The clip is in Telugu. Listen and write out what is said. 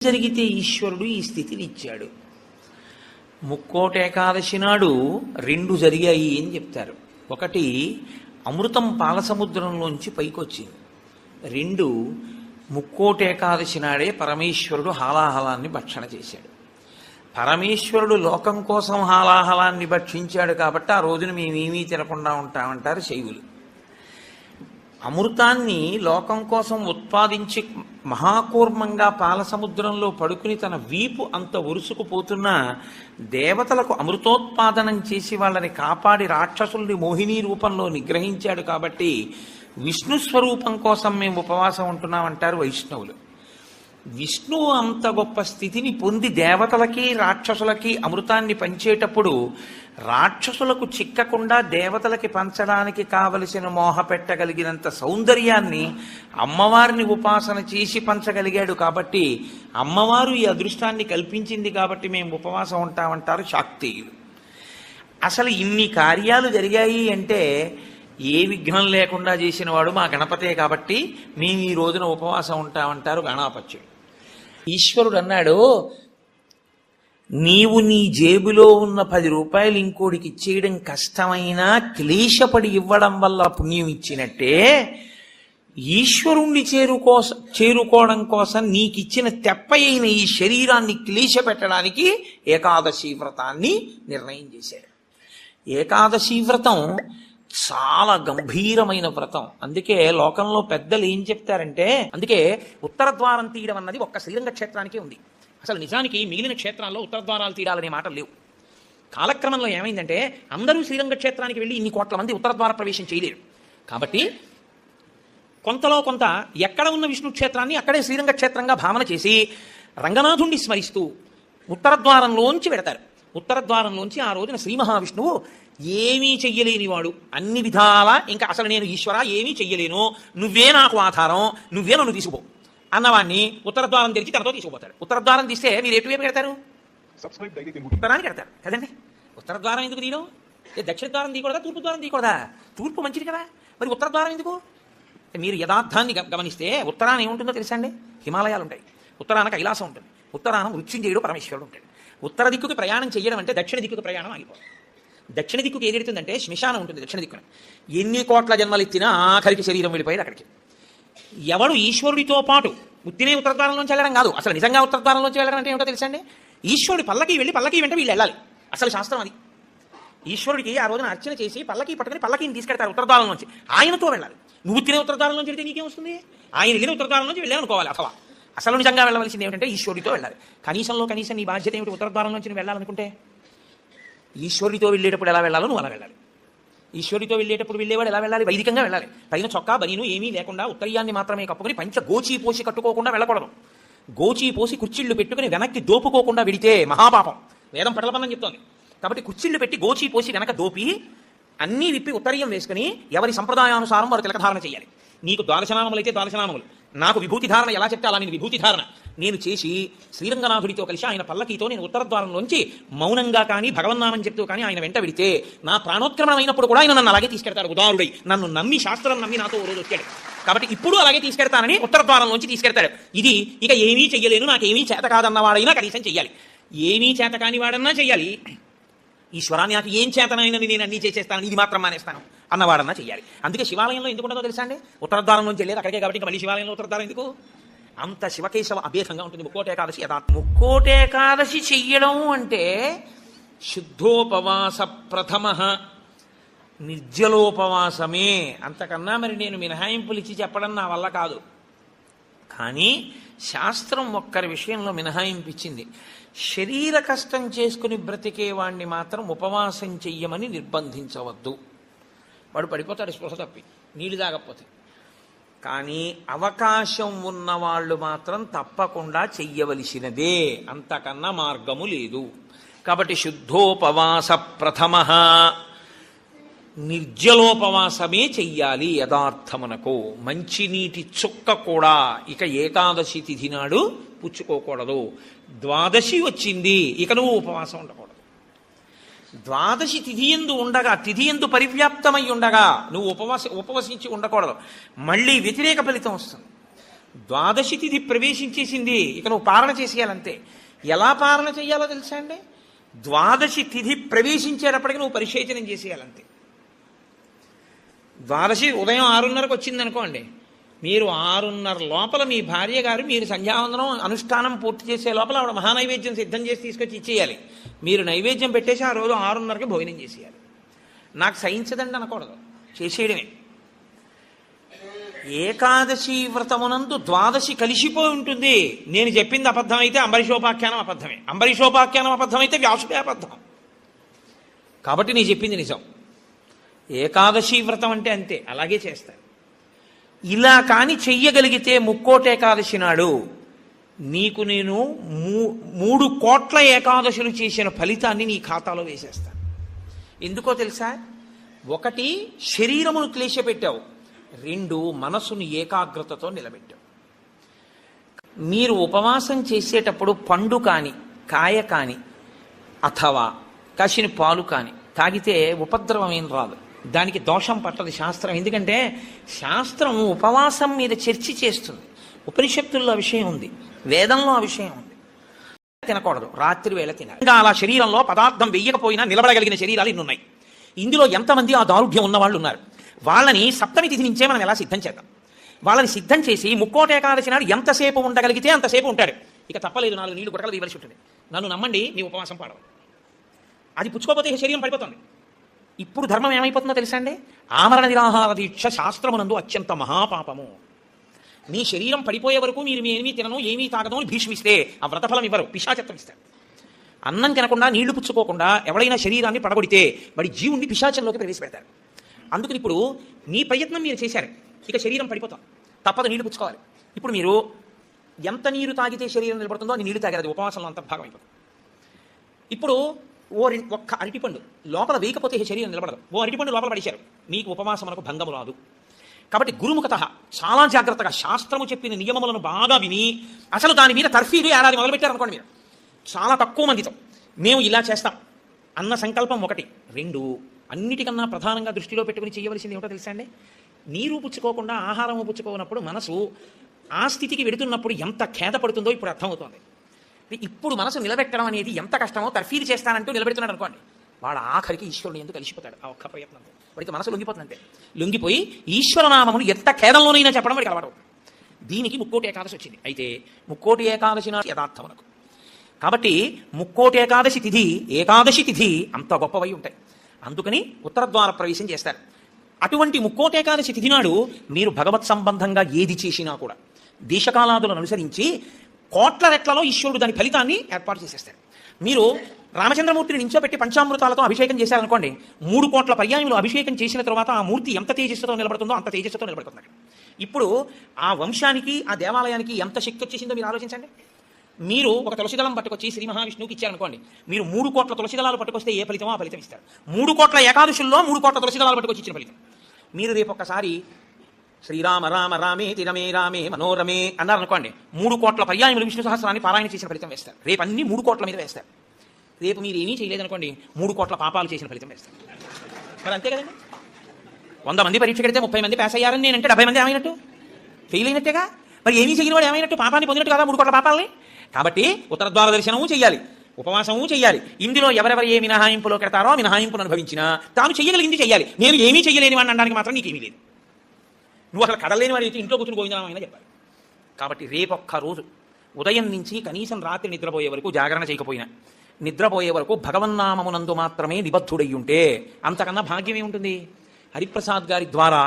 జరిగితే ఈశ్వరుడు ఈ స్థితిని ఇచ్చాడు. ముక్కోటి ఏకాదశి నాడు రెండు జరిగాయి అని చెప్తారు. ఒకటి, అమృతం పాలసముద్రంలోంచి పైకొచ్చింది. రెండు, ముక్కోటి ఏకాదశి నాడే పరమేశ్వరుడు హాలాహలాన్ని భక్షణ చేశాడు. పరమేశ్వరుడు లోకం కోసం హాలాహలాన్ని భక్షించాడు కాబట్టి ఆ రోజున మేమేమీ తినకుండా ఉంటామంటారు శైవులు. అమృతాన్ని లోకం కోసం ఉత్పాదించి మహాకూర్మంగా పాలసముద్రంలో పడుకుని తన వీపు అంత ఉరుసుకుపోతున్నా దేవతలకు అమృతోత్పాదనం చేసి వాళ్ళని కాపాడి రాక్షసుల్ని మోహిని రూపంలో నిగ్రహించాడు కాబట్టి విష్ణు స్వరూపం కోసం మేము ఉపవాసం ఉంటున్నామంటారు వైష్ణవులు. విష్ణువు అంత గొప్ప స్థితిని పొంది దేవతలకి రాక్షసులకి అమృతాన్ని పంచేటప్పుడు రాక్షసులకు చిక్కకుండా దేవతలకి పంచడానికి కావలసిన మోహ పెట్టగలిగినంత సౌందర్యాన్ని అమ్మవారిని ఉపాసన చేసి పంచగలిగాడు కాబట్టి అమ్మవారు ఈ అదృష్టాన్ని కల్పించింది కాబట్టి మేము ఉపవాసం ఉంటామంటారు శాక్తేయులు. అసలు ఇన్ని కార్యాలు జరిగాయి అంటే ఏ విఘ్నం లేకుండా చేసిన వాడు మా గణపతే కాబట్టి మేము ఈ రోజున ఉపవాసం ఉంటామంటారు గణాపత్యుడు. ఈశ్వరుడు అన్నాడు, నీవు నీ జేబులో ఉన్న 10 రూపాయలు ఇంకోడికి ఇచ్చేయడం కష్టమైనా క్లేశపడి ఇవ్వడం వల్ల పుణ్యం ఇచ్చినట్టే ఈశ్వరుణ్ణి చేరుకోవడం కోసం నీకిచ్చిన తెప్ప అయిన ఈ శరీరాన్ని క్లేశ పెట్టడానికి ఏకాదశి వ్రతాన్ని నిర్ణయం చేశాడు. ఏకాదశి వ్రతం చాలా గంభీరమైన వ్రతం. అందుకే లోకంలో పెద్దలు ఏం చెప్తారంటే, అందుకే ఉత్తర ద్వారం తీయడం అన్నది ఒక్క శ్రీరంగ క్షేత్రానికే ఉంది. అసలు నిజానికి మిగిలిన క్షేత్రాల్లో ఉత్తర ద్వారాలు తీయాలనే మాటలు లేవు. కాలక్రమంలో ఏమైందంటే అందరూ శ్రీరంగ క్షేత్రానికి వెళ్ళి ఇన్ని కోట్ల మంది ఉత్తర ద్వార ప్రవేశం చేయలేరు. కాబట్టి కొంతలో కొంత ఎక్కడ ఉన్న విష్ణు క్షేత్రాన్ని అక్కడే శ్రీరంగ క్షేత్రంగా భావన చేసి రంగనాథుణ్ణి స్మరిస్తూ ఉత్తర ద్వారంలోంచి పెడతారు. ఉత్తర ద్వారంలోంచి ఆ రోజున శ్రీ మహావిష్ణువు ఏమీ చెయ్యలేనివాడు, అన్ని విధాలా ఇంకా అసలు నేను ఈశ్వర ఏమీ చెయ్యలేను, నువ్వే నాకు ఆధారం, నువ్వే నన్ను తీసుకుపో అన్నవాడిని ఉత్తర ద్వారం తెరిచి తనతో తీసుకుపోతాడు. ఉత్తర ద్వారం తీస్తే మీరు ఎటువైపు పెడతారు? ఉత్తరానికి పెడతారు కదండి. ఉత్తర ద్వారం ఎందుకు తీయడం? దక్షిణ ద్వారం తీయకూడదా, తూర్పు ద్వారం తీయకూడదా? తూర్పు మంచిది కదా, మరి ఉత్తర ద్వారం ఎందుకు? మీరు యథార్థాన్ని గమనిస్తే ఉత్తరాన ఏముంటుందో తెలుసా అండి? హిమాలయాలు ఉంటాయి, ఉత్తరాన కైలాసం ఉంటుంది, ఉత్తరాన మృత్యుంజయుడు పరమేశ్వరుడు ఉంటాడు. ఉత్తర దిక్కుకి ప్రయాణం చేయడం అంటే దక్షిణ దిక్కుకి ప్రయాణం ఆగిపోతుంది. దక్షిణ దిక్కుకి ఏదెడుతుందంటే శ్మశానం ఉంటుంది దక్షిణ దిక్కున. ఎన్ని కోట్ల జన్మలు ఎత్తినా ఆఖరికి శరీరం వెళ్ళిపోయేది అక్కడికి. ఎవడు ఈశ్వరుడితో పాటు ఉత్తినే ఉత్తర ద్వారంలోంచి వెళ్ళడం కాదు, అసలు నిజంగా ఉత్తర ద్వారంలోంచి వెళ్ళడం అంటే ఏమిటో తెలుసా అండి? ఈశ్వరుడి పల్లకి వెళ్ళి పల్లకి వెంట వీళ్ళు వెళ్ళాలి. అసలు శాస్త్రం అది. ఈశ్వరుడికి ఆ రోజున అర్చన చేసి పల్లకి పట్టుకుని పల్లకిని తీసుకెళ్తారు ఉత్తర ద్వారం నుంచి, ఆయనతో వెళ్ళాలి. నువ్వు తినే ఉత్తర ద్వారం నుంచి వెళ్తే నీకేం వస్తుంది? ఆయన వెళ్ళిన ఉత్తర ద్వారం నుంచి వెళ్ళాలనుకోవాలి. అసలు నిజంగా వెళ్ళవలసింది ఏమిటంటే ఈశ్వరుడితో వెళ్ళాలి. కనీసం నీ బాధ్యత ఏమిటి? ఉత్తర ద్వారం నుంచి నువ్వు వెళ్ళాలనుకుంటే ఈశ్వరుడితో వెళ్ళేటప్పుడు ఎలా వెళ్ళాలో నువ్వు అలా వెళ్ళాలి. ఈశ్వరుడితో వెళ్ళేటప్పుడు వెళ్ళేవాడు ఎలా వెళ్ళాలి? వైదికంగా వెళ్ళాలి. పైన చొక్కా బనీను ఏమీ లేకుండా ఉత్తరీయాన్ని మాత్రమే కప్పుకొని పంచ గోచీ పోసి కట్టుకోకుండా వెళ్ళకూడదు. గోచీ పోసి కుర్చీళ్లు పెట్టుకుని వెనక్కి దోపుకోకుండా విడితే మహాపాపం. వేదం పటలపందని చెప్తోంది. కాబట్టి కుర్చీళ్లు పెట్టి గోచీ పోసి వెనక దోపి అన్నీ విప్పి ఉత్తరీయం వేసుకుని ఎవరి సంప్రదాయానుసారం వారు తిలకధారణ చేయాలి. నీకు ద్వాదశనామములు అయితే ద్వాదశనామములు, నాకు విభూతి ధారణ ఎలా చెప్తే అలా నేను విభూతి ధారణ నేను చేసి శ్రీరంగనాథుడితో కలిసి ఆయన పల్లకీతో నేను ఉత్తర ద్వారంలోంచి మౌనంగా కానీ భగవన్నామని చెప్తూ కానీ ఆయన వెంట విడితే నా ప్రాణోత్క్రమణం అయినప్పుడు కూడా ఆయన నన్ను అలాగే తీసుకెడతాడు. ఉదారుడై నన్ను నమ్మి శాస్త్రం నమ్మి నాతో ఓ రోజు వచ్చాడు కాబట్టి ఇప్పుడు అలాగే తీసుకెడతానని ఉత్తర ద్వారంలోంచి తీసుకెడతాడు. ఇది ఇక ఏమీ చెయ్యలేను, నాకేమీ చేత కాదన్నవాడైనా కనీసం చెయ్యాలి. ఏమీ చేత కాని వాడన్నా చెయ్యాలి. ఈశ్వరాన్ని నాకు ఏం చేతనైనని నేను అన్నీ చేసేస్తాను, ఇది మాత్రం మానేస్తాను అన్నవాడన్నా చెయ్యాలి. అందుకే శివాలయంలో ఎందుకు ఉండదో తెలుసా అండి? ఉత్తర ద్వారం నుంచి వెళ్ళేది అక్కడికే కాబట్టి మళ్ళీ శివాలయంలో ఉత్తర ద్వారం ఎందుకు? అంత శివకేశవ అభేదంగా ఉంటుంది ముక్కోటి ఏకాదశి. ముక్కోటి ఏకాదశి చెయ్యడం అంటే శుద్ధోపవాస ప్రథమ నిర్జలోపవాసమే. అంతకన్నా మరి నేను మినహాయింపులు ఇచ్చి చెప్పడం నా వల్ల కాదు. కానీ శాస్త్రం ఒక్కరి విషయంలో మినహాయింపించింది. శరీర కష్టం చేసుకుని బ్రతికేవాణ్ణి మాత్రం ఉపవాసం చెయ్యమని నిర్బంధించవద్దు. వాడు పడిపోతాడు స్పృహ తప్పి, నీళ్ళు తాగకపోతే. కానీ అవకాశం ఉన్నవాళ్ళు మాత్రం తప్పకుండా చెయ్యవలసినదే, అంతకన్నా మార్గము లేదు. కాబట్టి శుద్ధోపవాస ప్రథమ నిర్జలోపవాసమే చెయ్యాలి యథార్థమునకు. మంచినీటి చుక్క కూడా ఇక ఏకాదశి తిథి నాడు పుచ్చుకోకూడదు. ద్వాదశి వచ్చింది ఇక నువ్వు ఉపవాసం ఉండకూడదు. ద్వాదశి తిథియందు ఉండగా, తిథియందు పరివ్యాప్తమై ఉండగా నువ్వు ఉపవసించి ఉండకూడదు. మళ్ళీ వ్యతిరేక ఫలితం వస్తుంది. ద్వాదశి తిథి ప్రవేశించేసింది, ఇక నువ్వు పారణ చేసేయాలంతే. ఎలా పారణ చేయాలో తెలుసా అండి? ద్వాదశి తిథి ప్రవేశించేటప్పటికి నువ్వు పరిశేచనం చేసేయాలంతే. ద్వాదశి ఉదయం 6:30కు వచ్చింది అనుకోండి, మీరు 6:30 లోపల మీ భార్య గారు మీరు సంధ్యావందనం అనుష్ఠానం పూర్తి చేసే లోపల ఆవిడ మహానైవేద్యం సిద్ధం చేసి తీసుకొచ్చి ఇచ్చేయాలి. మీరు నైవేద్యం పెట్టేసి ఆ రోజు 6:30కి భోజనం చేసేయాలి. నాకు సహించదండి అనకూడదు, చేసేయడమే. ఏకాదశి వ్రతమునందు ద్వాదశి కలిసిపోయి ఉంటుంది. నేను చెప్పింది అబద్ధమైతే అంబరీషోపాఖ్యానం అబద్ధమే, అంబరీషోపాఖ్యానం అబద్ధమైతే వ్యాసుడే అబద్ధం. కాబట్టి నేను చెప్పింది నిజం. ఏకాదశి వ్రతం అంటే అంతే, అలాగే చేస్తారు. ఇలా కాని చెయ్యగలిగితే ముక్కోటి ఏకాదశి నాడు నీకు నేను 3 కోట్ల ఏకాదశులు చేసిన ఫలితాన్ని నీ ఖాతాలో వేసేస్తాను. ఎందుకో తెలుసా? 1 శరీరమును క్లేశపెట్టావు, 2 మనసును ఏకాగ్రతతో నిలబెట్టావు. మీరు ఉపవాసం చేసేటప్పుడు పండు కాని కాయ కాని అథవా కాసిన పాలు కాని తాగితే ఉపద్రవం ఏం రాదు, దానికి దోషం పట్టదు శాస్త్రం. ఎందుకంటే శాస్త్రం ఉపవాసం మీద చర్చ చేస్తుంది. ఉపనిషత్తుల్లో ఆ విషయం ఉంది, వేదంలో ఆ విషయం ఉంది. తినకూడదు, రాత్రి వేళ తినాలి. ఇంకా అలా శరీరంలో పదార్థం వెయ్యకపోయినా నిలబడగలిగిన శరీరాలు ఇన్నున్నాయి. ఇందులో ఎంతమంది ఆ దారుఢ్యం ఉన్న వాళ్ళు ఉన్నారు? వాళ్ళని సప్తమి తిథి నుంచే మనం ఎలా సిద్ధం చేద్దాం. వాళ్ళని సిద్ధం చేసి ముక్కోటి ఏకాదశి నాడు ఎంతసేపు ఉండగలిగితే అంతసేపు ఉంటాడు. ఇక తప్పలేదు, 4 నీళ్లు గుటకలు తీయవలసి ఉంటుంది. నన్ను నమ్మండి, నీ ఉపవాసం పాడవు. అది పుచ్చుకోకపోతే శరీరం పడిపోతుంది. ఇప్పుడు ధర్మం ఏమైపోతుందో తెలుసా అండి? ఆమరణ నిరాహార దీక్ష శాస్త్రమునందు అత్యంత మహాపాపము. నీ శరీరం పడిపోయే వరకు మీరు ఏమీ తినను ఏమీ తాగను అని భీష్మిస్తే ఆ వ్రతఫలం ఇవ్వరు, పిశాచత్వం ఇస్తారు. అన్నం తినకుండా నీళ్లు పుచ్చుకోకుండా ఎవడైనా శరీరాన్ని పడగొడితే వాడి జీవుణ్ణి పిశాచంలోకి ప్రవేశపెడతారు. అందుకని ఇప్పుడు నీ ప్రయత్నం మీరు చేశారు, ఇక శరీరం పడిపోతాం, తప్పదు, నీళ్లు పుచ్చుకోవాలి. ఇప్పుడు మీరు ఎంత నీరు తాగితే శరీరం నిలబడుతుందో అన్ని నీళ్లు తాగారు, అది ఉపవాసంలో అంతర్భాగం అయిపోతుంది. ఇప్పుడు ఒక్క అరటిపండు లోపల వేయకపోతే శరీరం నిలబడదు. అరటిపండు లోపల పడేశారు, మీకు ఉపవాసమునకు భంగము రాదు. కాబట్టి గురుముఖత చాలా జాగ్రత్తగా శాస్త్రము చెప్పిన నియమములను బాగా విని అసలు దాని మీద తర్ఫీదు ఏడాది మొదలుపెట్టారనుకోండి, మీరు చాలా తక్కువ మందితో మేము ఇలా చేస్తాం అన్న సంకల్పం 1. 2 అన్నిటికన్నా ప్రధానంగా దృష్టిలో పెట్టుకుని చేయవలసింది ఏమిటో తెలుసా అండి? నీరు పుచ్చుకోకుండా ఆహారము పుచ్చుకోనప్పుడు మనసు ఆ స్థితికి వెడుతున్నప్పుడు ఎంత ఖేద పడుతుందో ఇప్పుడు అర్థమవుతోంది. ఇప్పుడు మనసు నిలబెట్టడం అనేది ఎంత కష్టమో తర్ఫీదు చేస్తానంటూ నిలబెడుతున్నాడు అనుకోండి, వాడు ఆఖరికి ఈశ్వరుడు ఎందుకు కలిసిపోతాడు ఆ ఒక్క ప్రయత్నంతో. వాడికి మనసు లొంగిపోతుందంటే లొంగిపోయి ఈశ్వరనామమును ఎంత ఖేదంలోనైనా చెప్పడం వాడికి అలవాటు. దీనికి ముక్కోటి ఏకాదశి వచ్చింది. అయితే ముక్కోటి ఏకాదశి నాటి యథార్థమునకు కాబట్టి ముక్కోటి ఏకాదశి తిథి ఏకాదశి తిథి అంత గొప్పవై ఉంటాయి. అందుకని ఉత్తరద్వార ప్రవేశం చేస్తారు. అటువంటి ముక్కోటి ఏకాదశి తిథి నాడు మీరు భగవత్ సంబంధంగా ఏది చేసినా కూడా దేశకాలాదులను అనుసరించి కోట్ల రెట్లలో ఈశ్వరుడు దాని ఫలితాన్ని ఏర్పాటు చేసేస్తాడు. మీరు రామచంద్రమూర్తిని నించోబెట్టి పంచామృతాలతో అభిషేకం చేశారనుకోండి, 3 కోట్ల పర్యాయములు అభిషేకం చేసిన తర్వాత ఆ మూర్తి ఎంత తేజస్సుతో నిలబడుతుందో అంత తేజస్సుతో నిలబడుతుంది. ఇప్పుడు ఆ వంశానికి ఆ దేవాలయానికి ఎంత శక్తి వచ్చేసిందో మీరు ఆలోచించండి. మీరు ఒక తులసిదళం పట్టుకొచ్చి శ్రీ మహావిష్ణువుకి ఇచ్చారనుకోండి, మీరు 3 కోట్ల తులసిదళాలు పట్టుకొస్తే ఏ ఫలితమో ఆ ఫలితం ఇస్తారు. 3 కోట్ల ఏకాదశుల్లో 3 కోట్ల తులసిదళాలు పట్టుకొచ్చి ఇచ్చిన ఫలితం. మీరు రేపు ఒక్కసారి శ్రీరామ రామ రామే తిరమే రామే మనోరమే అన్నారనుకోండి, 3 కోట్ల పర్యాయములు విష్ణు సహస్రాన్ని పారాయణ చేసిన ఫలితం వేస్తారు. రేపు అన్ని 3 కోట్ల మీద వేస్తారు. రేపు మీరు ఏమీ చేయలేదనుకోండి, 3 కోట్ల పాపాలు చేసిన ఫలితం వేస్తారు. మరి అంతే కదండి. 100 మంది పరీక్ష కడితే 30 మంది పాస్ అయ్యారని నేనంటే 70 మంది ఏమైనట్టు? ఫెయిల్ అయినట్టేగా. మరి ఏమీ చేయని వాడు ఏమైనట్టు? పాపాన్ని పొందినట్టు కదా 3 కోట్ల పాపాలని. కాబట్టి ఉత్తరద్వార దర్శనము చెయ్యాలి, ఉపవాసము చెయ్యాలి. ఇందులో ఎవరెవరు ఏ మినహాయింపులో కడతారో మినహాయింపును అనుభవించినా తాను చెయ్యగలిగింది చెయ్యాలి. నేను ఏమీ చెయ్యలేని వాడిని అనడానికి మాత్రం నీకేమీ లేదు. నువ్వు అసలు కదలేని వాడి ఇంట్లో కూర్చుని గోవిందనామైనా చెప్పాలి. కాబట్టి రేపొక్క రోజు ఉదయం నుంచి కనీసం రాత్రి నిద్రపోయే వరకు జాగరణ చేయకపోయినా నిద్రపోయే వరకు భగవన్నామమునందు మాత్రమే నిబద్ధుడై ఉంటే అంతకన్నా భాగ్యం ఏముంటుంది? హరిప్రసాద్ గారి ద్వారా